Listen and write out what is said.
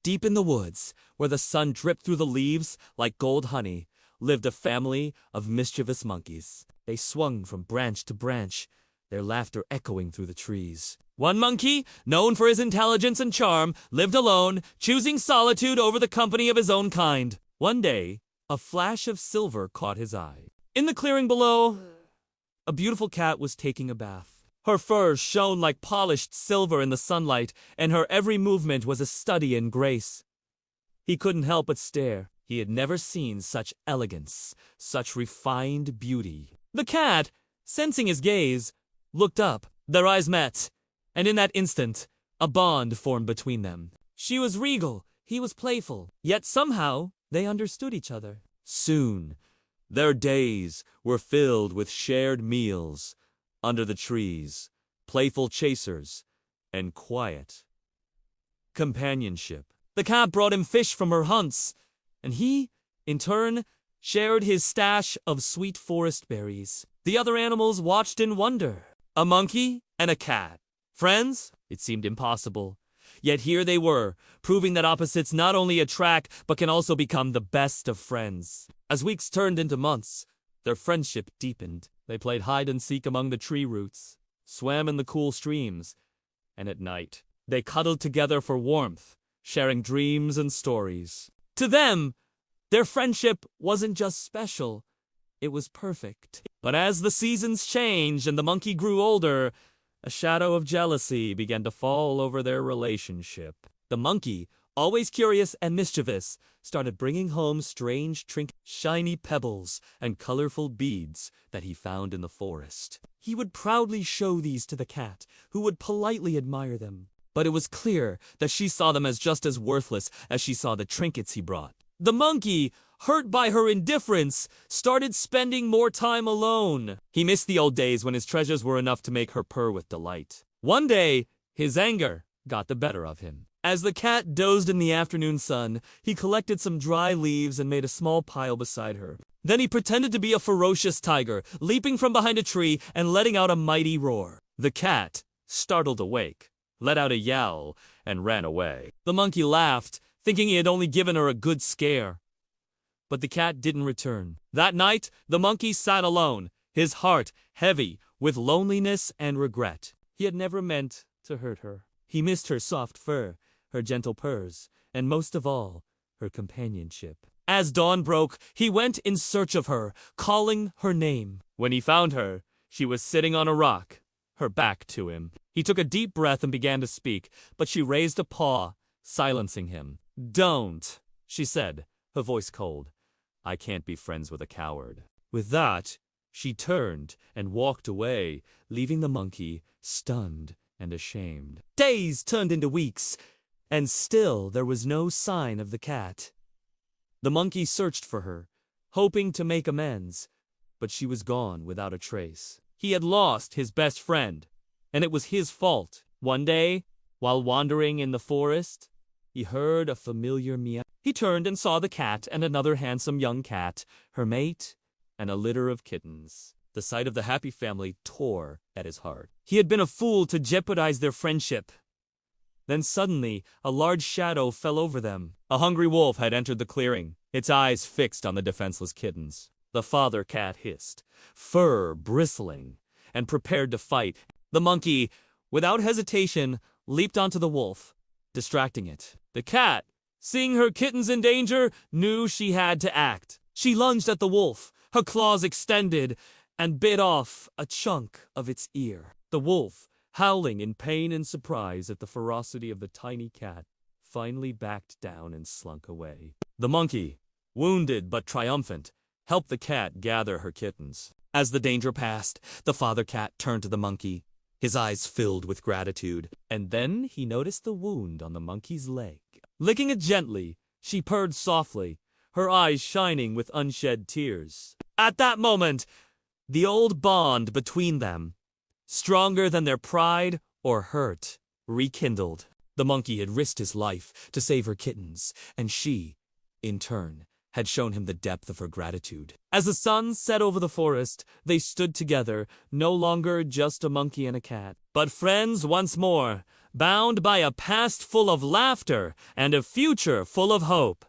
Deep in the woods, where the sun dripped through the leaves like gold honey, lived a family of mischievous monkeys. They swung from branch to branch, their laughter echoing through the trees. One monkey, known for his intelligence and charm, lived alone, choosing solitude over the company of his own kind. One day, a flash of silver caught his eye. In the clearing below, a beautiful cat was taking a bath. Her fur shone like polished silver in the sunlight, and her every movement was a study in grace. He couldn't help but stare. He had never seen such elegance, such refined beauty. The cat, sensing his gaze, looked up. Their eyes met, and in that instant, a bond formed between them. She was regal, he was playful, yet somehow they understood each other. Soon, their days were filled with shared meals under the trees, playful chasers, and quiet companionship. The cat brought him fish from her hunts, and he, in turn, shared his stash of sweet forest berries. The other animals watched in wonder. A monkey and a cat. Friends? It seemed impossible. Yet here they were, proving that opposites not only attract, but can also become the best of friends. As weeks turned into months, their friendship deepened. They played hide and seek among the tree roots, swam in the cool streams, and at night, they cuddled together for warmth, sharing dreams and stories. To them, their friendship wasn't just special, it was perfect. But as the seasons changed and the monkey grew older, a shadow of jealousy began to fall over their relationship. The monkey, always curious and mischievous, started bringing home strange trinkets, shiny pebbles, and colorful beads that he found in the forest. He would proudly show these to the cat, who would politely admire them. But it was clear that she saw them as just as worthless as she saw the trinkets he brought. The monkey, hurt by her indifference, started spending more time alone. He missed the old days when his treasures were enough to make her purr with delight. One day, his anger got the better of him. As the cat dozed in the afternoon sun, he collected some dry leaves and made a small pile beside her. Then he pretended to be a ferocious tiger, leaping from behind a tree and letting out a mighty roar. The cat, startled awake, let out a yowl and ran away. The monkey laughed, thinking he had only given her a good scare. But the cat didn't return. That night, the monkey sat alone, his heart heavy with loneliness and regret. He had never meant to hurt her. He missed her soft fur, her gentle purrs, and most of all, her companionship. As dawn broke, he went in search of her, calling her name. When he found her, she was sitting on a rock, her back to him. He took a deep breath and began to speak, but she raised a paw, silencing him. "Don't," she said, her voice cold. "I can't be friends with a coward." With that, she turned and walked away, leaving the monkey stunned and ashamed. Days turned into weeks, and still there was no sign of the cat. The monkey searched for her, hoping to make amends, but she was gone without a trace. He had lost his best friend, and it was his fault. One day, while wandering in the forest, he heard a familiar meow. He turned and saw the cat and another handsome young cat, her mate, and a litter of kittens. The sight of the happy family tore at his heart. He had been a fool to jeopardize their friendship. Then suddenly, a large shadow fell over them. A hungry wolf had entered the clearing, its eyes fixed on the defenseless kittens. The father cat hissed, fur bristling, and prepared to fight. The monkey, without hesitation, leaped onto the wolf, distracting it. The cat, seeing her kittens in danger, knew she had to act. She lunged at the wolf, her claws extended, and bit off a chunk of its ear. The wolf, howling in pain and surprise at the ferocity of the tiny cat, finally backed down and slunk away. The monkey, wounded but triumphant, helped the cat gather her kittens. As the danger passed, the father cat turned to the monkey, his eyes filled with gratitude, and then he noticed the wound on the monkey's leg. Licking it gently, she purred softly, her eyes shining with unshed tears. At that moment, the old bond between them, stronger than their pride or hurt, rekindled. The monkey had risked his life to save her kittens, and she, in turn, had shown him the depth of her gratitude. As the sun set over the forest, they stood together, no longer just a monkey and a cat, but friends once more, bound by a past full of laughter and a future full of hope.